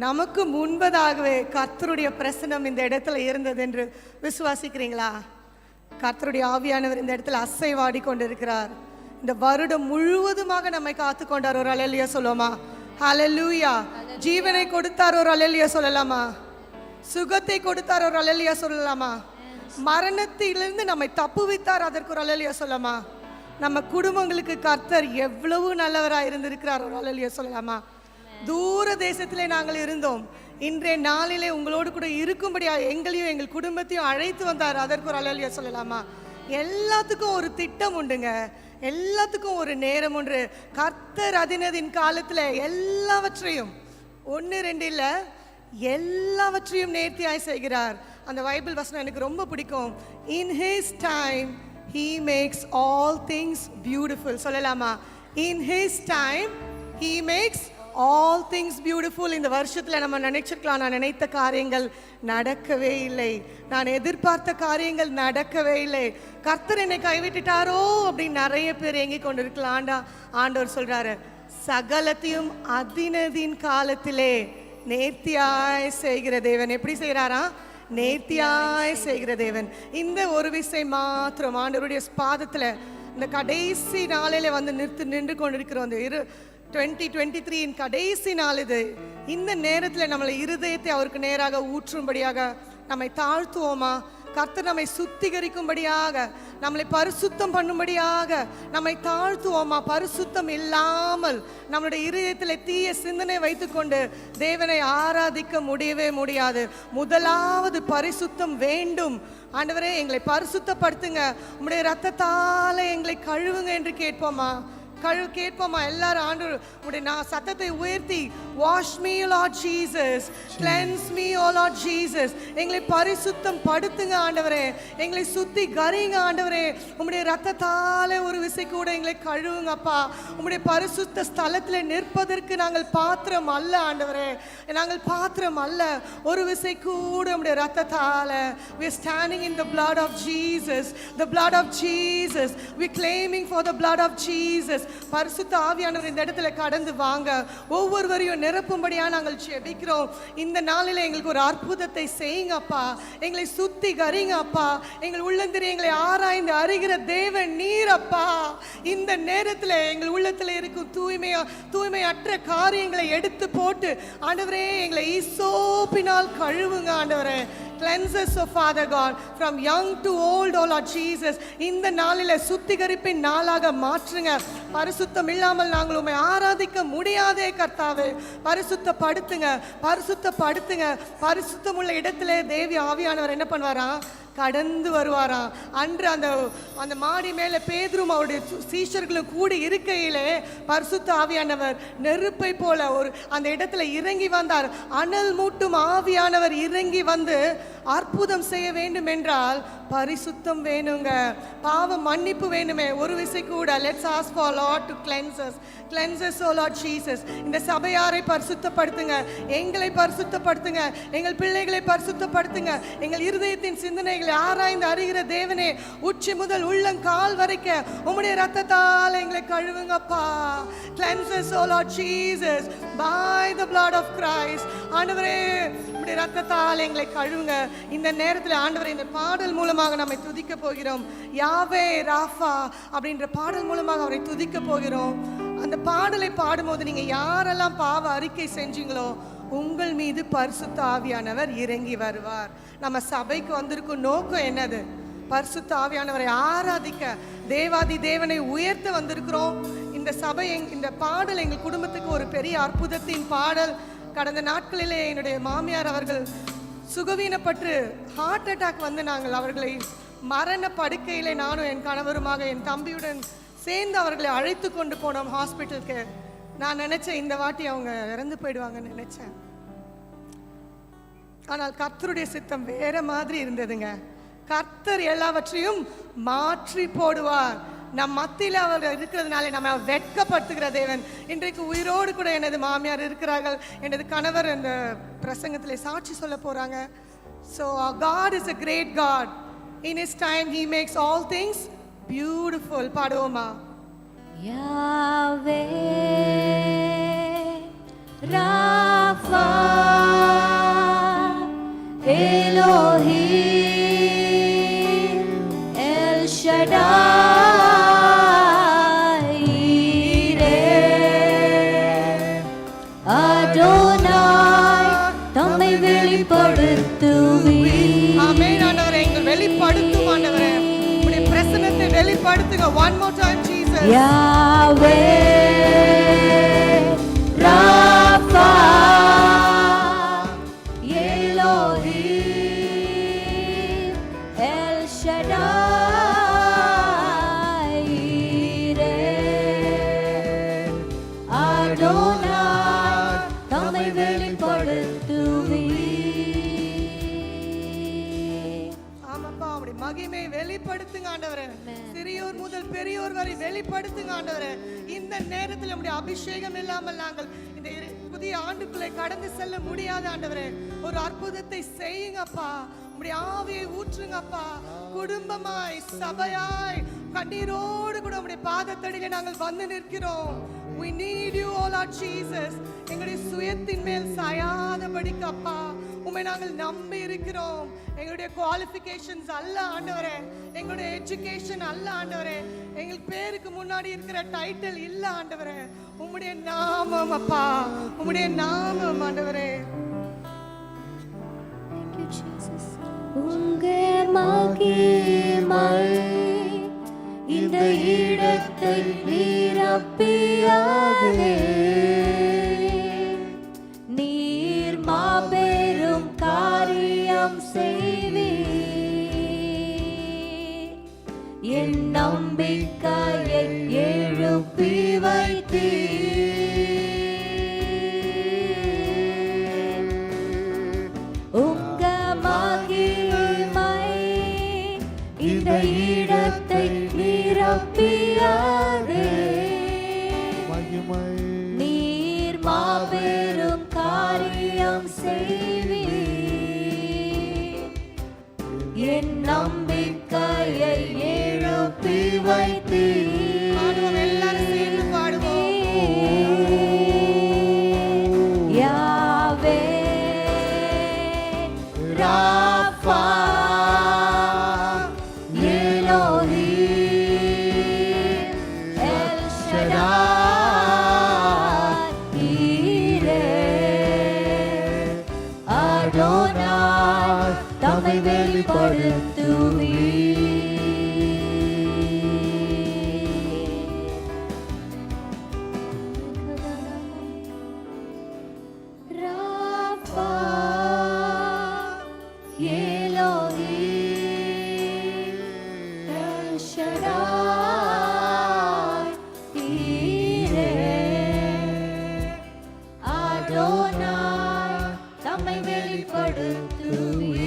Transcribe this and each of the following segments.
நமக்கு முன்பதாகவே கர்த்தருடைய பிரசனம் இந்த இடத்துல இருந்தது என்று விசுவாசிக்கிறீங்களா? கர்த்தருடைய ஆவியானவர் இந்த இடத்துல அசைவாடி கொண்டிருக்கிறார். இந்த வருடம் முழுவதுமாக நம்மை காத்து கொண்டார். ஒரு அல்லேலூயா சொல்லுவோமா? ஹல்லேலூயா. ஜீவனை கொடுத்தார். ஒரு அல்லேலூயா சொல்லலாமா? சுகத்தை கொடுத்தார். ஒரு அல்லேலூயா சொல்லலாமா? மரணத்திலிருந்து நம்மை தப்புவித்தார். அதற்கு ஒரு அல்லேலூயா சொல்லலாமா? நம்ம குடும்பங்களுக்கு கர்த்தர் எவ்வளவு நல்லவராக இருந்திருக்கிறார். ஒரு அல்லேலூயா சொல்லலாமா? தூர தேசத்திலே நாங்கள் இருந்தோம். இன்றைய நாளிலே உங்களோடு கூட இருக்கும்படியாக எங்களையும் எங்கள் குடும்பத்தையும் அழைத்து வந்தார். அதற்கு ஒரு அல்லேலூயா சொல்லலாமா? எல்லாத்துக்கும் ஒரு திட்டம் உண்டுங்க. எல்லாத்துக்கும் ஒரு நேரம் ஒன்று. கர்த்தர் அதினதின் காலத்தில் எல்லாவற்றையும் 1-2 இல்லை, எல்லாவற்றையும் நேர்த்தியாய் செய்கிறார். அந்த பைபிள் வசனம் எனக்கு ரொம்ப பிடிக்கும். In his time he makes all things beautiful. சொல்லலாமா? In his time he makes all things beautiful. இந்த வருஷத்துல நம்ம நினைச்சிருக்கலாம், நான் நினைத்த காரியங்கள் நடக்கவே இல்லை, நான் எதிர்பார்த்த காரியங்கள் நடக்கவே இல்லை, கர்த்தர் என்னை கைவிட்டுட்டாரோ அப்படின்னு நிறைய பேர் ஏங்கி கொண்டு இருக்கலாம். ஆண்டவர் சொல்றாரு, சகலத்தையும் அதினதின் காலத்திலே நேர்த்தியாய் செய்கிற தேவன். எப்படி செய்கிறாரா? நேர்த்தியாய் செய்கிற தேவன். இந்த ஒரு விஷயம் மாத்திரம் ஆண்டவருடைய பாதத்துல இந்த கடைசி நாளிலே வந்து நின்று கொண்டிருக்கிறோம். அந்த 2023 கடைசி நாள் இது. இந்த நேரத்தில் நம்மளை இருதயத்தை அவருக்கு நேராக ஊற்றும்படியாக நம்மை தாழ்த்துவோமா? கர்த்தர் நம்மை சுத்திகரிக்கும்படியாக, நம்மளை பரிசுத்தம் பண்ணும்படியாக நம்மை தாழ்த்துவோமா? பரிசுத்தம் இல்லாமல் நம்மளுடைய இருதயத்தில் தீய சிந்தனை வைத்துக்கொண்டு தேவனை ஆராதிக்க முடியவே முடியாது. முதலாவது பரிசுத்தம் வேண்டும். ஆண்டவரே, எங்களை பரிசுத்தப்படுத்துங்க, உம்முடைய இரத்தத்தால எங்களை கழுவுங்க என்று கேட்போமா? கேட்போமா? எல்லாரும் ஆண்டவருடைய சத்தத்தை உயர்த்தி, wash me Lord Jesus, cleanse me O Lord Jesus, எங்களை பரிசுத்தம் படுத்துங்க ஆண்டவரே, எங்களை சுத்திகரிங்க ஆண்டவரே, உம்முடைய ரத்தத்தாலே ஒரு விசை கூட எங்களை கழுவுங்கப்பா. உம்முடைய பரிசுத்த ஸ்தலத்தில் நிற்பதற்கு நாங்கள் பாத்திரம் அல்ல ஆண்டவரே, நாங்கள் பாத்திரம் அல்ல. ஒரு விசை கூட உம்முடைய ரத்தத்தால we are standing in the blood of Jesus, the blood of Jesus, we claiming for the blood of Jesus. பரிசுத்த ஆவியானவர் இந்த இடத்துல கடந்து வாங்க, ஒவ்வொருவரையும் நிரப்பும்படியா நாங்கள் ஜெபிக்கிறோம். இந்த நாளில் எங்களுக்கு ஒரு அற்புதத்தை செய்யுங்கப்பா, எங்களை சுத்திகரிங்க அப்பா. எங்கள் உள்ளந்திரி எங்களை ஆராய்ந்து அறிகிற தேவன் நீரப்பா. இந்த நேரத்தில் எங்கள் உள்ளத்தில் இருக்கும் தூய்மையற்ற காரியங்களை எடுத்து போட்டு ஆண்டவரே எங்களை ஈசோப்பினால் கழுவுங்க ஆண்டவரே. Cleanse us, oh Father God, from young to old, oh Lord Jesus. இந்த நாளில் சுத்திகரிப்பின் நாளாக மாற்றுங்க. பரிசுத்தம் இல்லாமல் நாங்கள் உம்மை ஆராதிக்க முடியாதே கர்த்தாவே. பரிசுத்தப்படுத்துங்க, பரிசுத்தப்படுத்துங்க. பரிசுத்தம் உள்ள இடத்துல தேவி ஆவியானவர் என்ன பண்ணுவாரா? கடந்து வருவாராம். அன்று அந்த மாடி மேலே பேதுரும் அவருடைய சீஷர்களும் கூடி இருக்கையிலே பரிசுத்த ஆவியானவர் நெருப்பை போல அந்த இடத்துல இறங்கி வந்தார். அனல் மூட்டும் ஆவியானவர் இறங்கி வந்து அற்புதம் செய்ய வேண்டும் என்றால் பரிசுத்தம் வேணுங்க, பாவ மன்னிப்பு வேணுமே. ஒரு விசை கூட let's ask for Lord to cleanse us, cleanse us oh Lord Jesus. இந்த சபையாரை பரிசுத்தப்படுத்துங்க, எங்களை பரிசுத்தப்படுத்துங்க, எங்கள் பிள்ளைகளை பரிசுத்தப்படுத்துங்க. எங்கள் இருதயத்தின் சிந்தனைகளை ஆராய்ந்து அறிகிற தேவனே, உச்சி முதல் உள்ளங்கால் வரைக்கும் உம்முடைய ரத்தத்தால் எங்களை கழுவுங்கப்பா. Cleanse us oh Lord Jesus by the blood of Christ. ஆண்டவரே, உம்முடைய ரத்தத்தால் எங்களை கழுவுங்க. இந்த நேரத்தில் ஆண்டவரே, இந்த பாடல் மூலமாக நம்மை துதிக்க போகிறோம். யாவே ராஃபா அப்படின்ற பாடல் மூலமாக அவரை துதிக்க போகிறோம். அந்த பாடலை பாடும்போது நீங்க யாரெல்லாம் பாவ அறிக்கை செஞ்சீங்களோ உங்கள் மீது பரிசுத்த ஆவியானவர் இறங்கி வருவார். நம்ம சபைக்கு வந்திருக்கும் நோக்கம் என்னது? பரிசுத்த ஆவியானவரை ஆராதிக்க, தேவாதி தேவனை உயர்த்த வந்திருக்கிறோம். இந்த சபை இந்த பாடல் எங்கள் குடும்பத்துக்கு ஒரு பெரிய அற்புதத்தின் பாடல். கடந்த நாட்களிலே என்னுடைய மாமியார் அவர்கள் சுகவீனப்பட்டு ஹார்ட் அட்டாக் வந்து நாங்கள் அவர்களை மரண படுக்கையிலே நானும் என் கணவருமாக என் தம்பியுடன் சேர்ந்து அவர்களை அழைத்து கொண்டு போனோம் ஹாஸ்பிட்டலுக்கு. நான் நினைச்சேன் இந்த வாட்டி அவங்க இறந்து போயிடுவாங்கன்னு நினைச்சேன். ஆனால் கர்த்தருடைய சித்தம் வேற மாதிரி இருந்ததுங்க. கர்த்தர் எல்லாவற்றையும் மாற்றி போடுவார். நம் மத்தியில் அவர் இருக்கிறதுனால நம்ம வெட்கப்படுத்துகிற தேவன். இன்றைக்கு உயிரோடு கூட எனது மாமியார் இருக்கிறார்கள். எனது கணவர் இந்த பிரசங்கத்தில் சாட்சி சொல்ல போறாங்க. So God is a great God. In His time He makes all things beautiful. பாடுவோமா? Yahweh Rapha வெளிப்படுத்துவீர். ஆமென் ஆண்டவரே, எங்கள் வெளிப்படுத்தும் ஆண்டவரே, உம்முடைய பிரசன்னத்தை வெளிப்படுத்துங்க. one more time Jesus. யாவே ராஃபா எலோஹிம் எல் ஷடாய் ஈரே அடோனாய் தம்மை வெளிப்படுத்துவீர். ஆமாப்பா, உம்முடைய மகிமையை வெளிப்படுத்துங்க ஆண்டவரே. சிறியோர் முதல் பெரியோர் வரை வெளிப்படுத்துங்க ஆண்டவரே. இந்த நேரத்தில் நம்முடைய அபிஷேகம் இல்லாமல் நாங்கள் இந்த புதிய ஆண்டுக்குள்ளே கடந்து செல்ல முடியாது ஆண்டவரே. ஒரு அற்புதத்தை செய்யுங்கப்பா. உம்முடைய ஆவியை ஊற்றுங்கப்பா. குடும்பமாய் சபையாய் கண்ணீரோடு கூட உம்முடைய பாதத்தடியிலே நாங்கள் வந்து நிற்கிறோம். We need you all our Jesus. எங்களுடைய சுயத்தின் மேல் சாயாதபடிக்கு அப்பா உம்மை நாங்கள் நம்பி இருக்கிறோம். எங்களுடைய குவாலிஃபிகேஷன்ஸ் அல்ல ஆண்டவரே, எங்களுடைய எஜுகேஷன் அல்ல ஆண்டவரே, எங்கள் பேருக்கு முன்னாடி இருக்கிற டைட்டில் இல்ல ஆண்டவரே. உம்முடைய நாமம் அப்பா, உம்முடைய நாமம் ஆண்டவரே. Thank you Jesus. உங்க மகிமை இந்த இடத்தை நிரப்பியதே, நீர் மாபெரும் காரியம் செய்வீர். என் நம்பிக்கையை எழுப்பி வைத்தீர். உங்க மகிமை இந்த இடத்தை நிரப்பியதே, நீர் மாபெரும் காரியம் செய்வீர். என் நம்பிக்கையை எழுப்பி வைத்தீர். பாடுவோம், எல்லாரும் சேர்ந்து பாடுவோம். யாவே ராஃபா எலோஹிம் எல் ஷடாய் ஈரே அடோனாய் தம்மை வெளிப்படுத்துவீர். ராஃபா எலோஹிம் எல் ஷடாய் ஈரே அடோனாய் தம்மை வெளிப்படுத்துவீர்.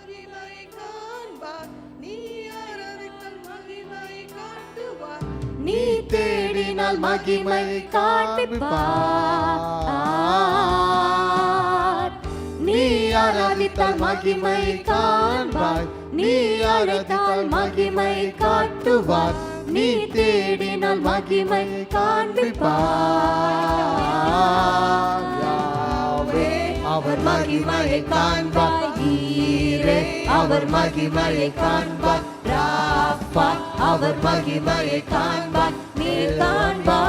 மகிமை காண்பார், நீ ஆராதித்தால் மகிமை காட்டுவார். நீ தேடினால் மகிமை காண்பிப்பார். நீ ஆராதித்தால் மகிமை காண்பாய். நீ அழைத்தால் மகிமை காட்டுவார். நீ தேடினால் மகிமை காண்பிப்பார். யாவே அவர் மகிமையை காண்பார். ஈரே அவர் மகிமையை காண்பார். ராஃபா அவர் மகிமையை காண்பார். நீ காண்பாய்.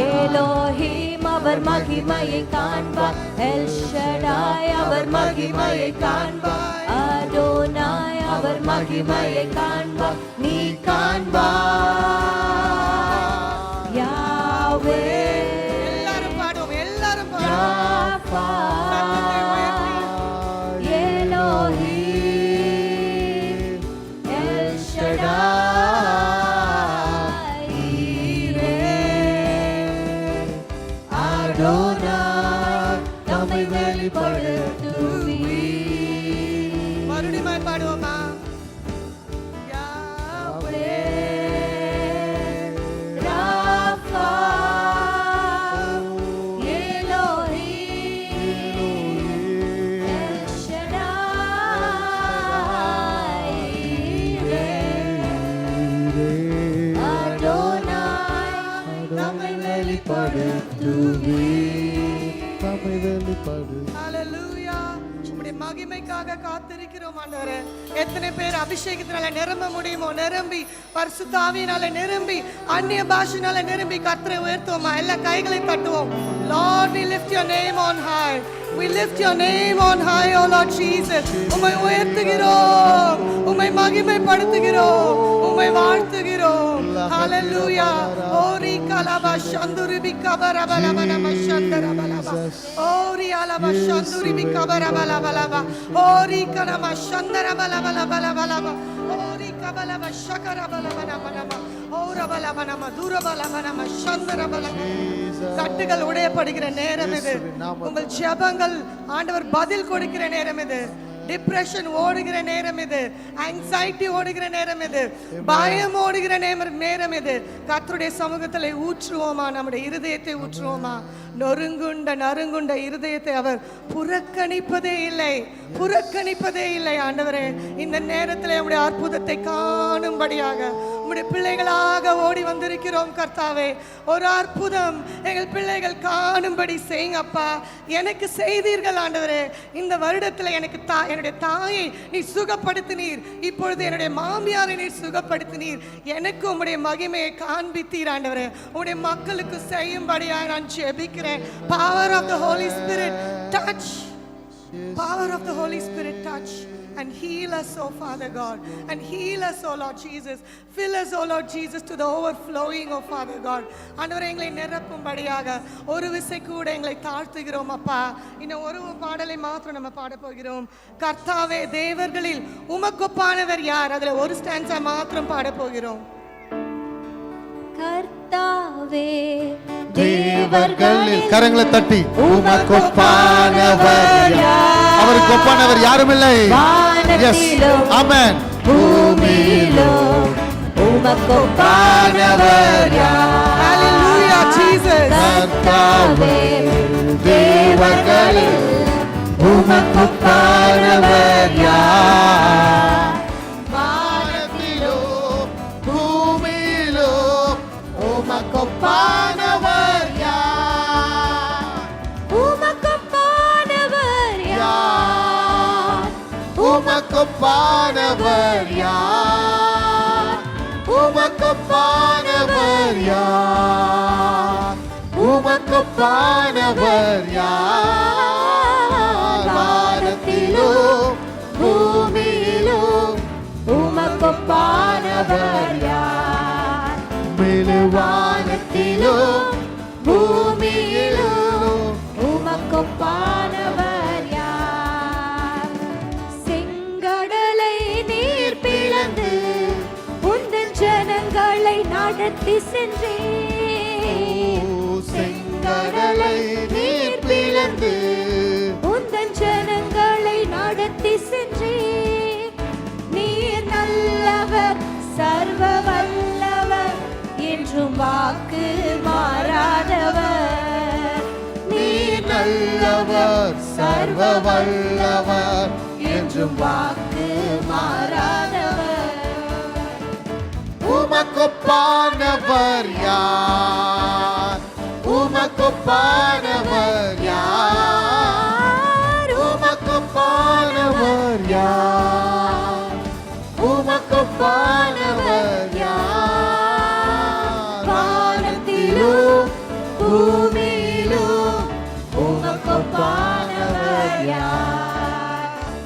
எலோஹிம் அவர் மகிமையை காண்பார். எல் ஷடாய் அவர் மகிமையை காண்பார். அடோனாய் அவர் மகிமையை காண்பார். நீ காண்பாய். யாவே எல்லாரும் பாடுவோம், எல்லாரும் பாடுவோம். ராஃபா சத்தத்தை உயர்த்தி. எலோஹிம் எல் ஷடாய் ஈரே அடோனாய் தம்மை வெளிப்படுத்துவீர். மறுபடியும் பாடுவோமா? யாவே ராஃபா எலோஹிம் எல் ஷடாய் ஈரே அடோனாய் தம்மை வெளிப்படுத்துவீர். ஹalleluya. உம்முடைய மகிமைக்காக காத்திருக்கிறோம் ஆண்டவரே. எத்தனை பேர் அபிஷேகத்தினால நிரம்ப முடியுமோ நிரம்பி, பரிசுத்த ஆவியினால நிரம்பி, அந்நிய பாஷையினால நிரம்பி கர்த்தரை உயர்த்துவோமா? எல்லா கைகளை தட்டுவோம். Lord, we lift your name on high. We lift your name on high, oh Lord Jesus. உம்மை உயர்த்துகிறோம், உம்மை மகிமைப்படுத்துகிறோம், உம்மை வாழ்த்துகிறோம். Hallelujah. Ori kalaba shanduri bikabara balabana mashandara balaba. Ori alaba shanduri bikabara balaba. Ori kanama shandara balabala balaba. Ori kabalaba shakara balabana balaba. Ora balabana madura balabana mashandara balaba. கட்டுகள் உடையப்படுகிற நேரம் இது. உங்கள் ஜெபங்கள் ஆண்டவர் பதில் கொடுக்கிற நேரம் இது. டிப்ரெஷன் ஓடுகிற நேரம் இது. ஆங்ஸைட்டி ஓடுகிற நேரம் இது. பயம் ஓடுகிற நேரம் இது. கர்த்தருடைய சமூகத்தில் ஊற்றுவோமா? நம்முடைய இருதயத்தை ஊற்றுவோமா? நறுங்குண்ட இருதயத்தை அவர் புறக்கணிப்பதே இல்லை ஆண்டவரே. இந்த நேரத்தில் உம்முடைய அற்புதத்தை காணும்படியாக உம்முடைய பிள்ளைகளாக ஓடி வந்திருக்கிறோம் கர்த்தாவே. ஒரு அற்புதம் எங்கள் பிள்ளைகள் காணும்படி செய்யுங்க அப்பா. எனக்கு செய்தீர்கள் ஆண்டவரே. இந்த வருடத்தில் எனக்கு என்னுடைய தாயை நீ சுகப்படுத்தினீர். இப்பொழுது என்னுடைய மாமியாரை நீர் சுகப்படுத்தினீர். எனக்கு உம்முடைய மகிமையை காண்பித்தீர் ஆண்டவரே. உம்முடைய மக்களுக்கு செய்யும்படியாக நான் ஜெபிக்கிறேன். Power of the Holy Spirit touch. Power of the Holy Spirit touch and heal us, oh Father God, and heal us, oh Lord Jesus. Fill us, oh Lord Jesus, to the overflowing, oh Father God. ஆண்டவரே, எங்களை நிரப்பும்படியாக ஒரு விசை கூட எங்களை தாழ்த்துகிறோம் அப்பா. இன்னும் ஒரு பாடலை மாத்திரம் நம்ம பாட போகிறோம். கர்த்தாவே, தேவர்களில் உமக்கொப்பானவர் யார்? அதுல ஒரு ஸ்டான்ஸா மாத்திரம் பாட போகிறோம். கர்த்தாவே, தேவர்களில் கரங்களை தட்டி உமக்கொப்பானவர் யார்? அவருக்கு ஒப்பானவர் யாரும் இல்லை. ஆமென். பூமியிலும் உமக்கொப்பானவர் யார்? Hallelujah, Jesus. கர்த்தாவே, தேவர்களில் உமக்கொப்பானவர் யார்? வானத்திலும் பூமியிலும் உமக்கொப்பானவர் யார்? உமக்கொப்பானவர் யார்? உமக்கொப்பானவர் யார்? உமக்கொப்பானவர் யார்? உமக்கொப்பானவர் யார்? வானத்திலும் பூமியிலும் உமக்கொப்பானவர் யார்? வானத்திலும் பூமியிலும் உமக்கொப்பானவர் யார்? செங்கடலை நீர் பிளந்து உந்தன் ஜனங்களை நடத்தி சென்றே. செங்கடலை நீர் பிளந்து உந்தன் ஜனங்களை நடத்தி சென்றே. நீர் நல்லவர், சர்வ வல்லவர், என்றும் வாக்கு மாறாதவர். நீர் நல்லவர், சர்வ வல்லவர், என்றும் வாக்கு மாறாதவர். உமக்கொப்பானவர் யார்? உமக்கொப்பானவர் யார்? உமக்கொப்பானவர் யார்? உமக்கொப்பானவர்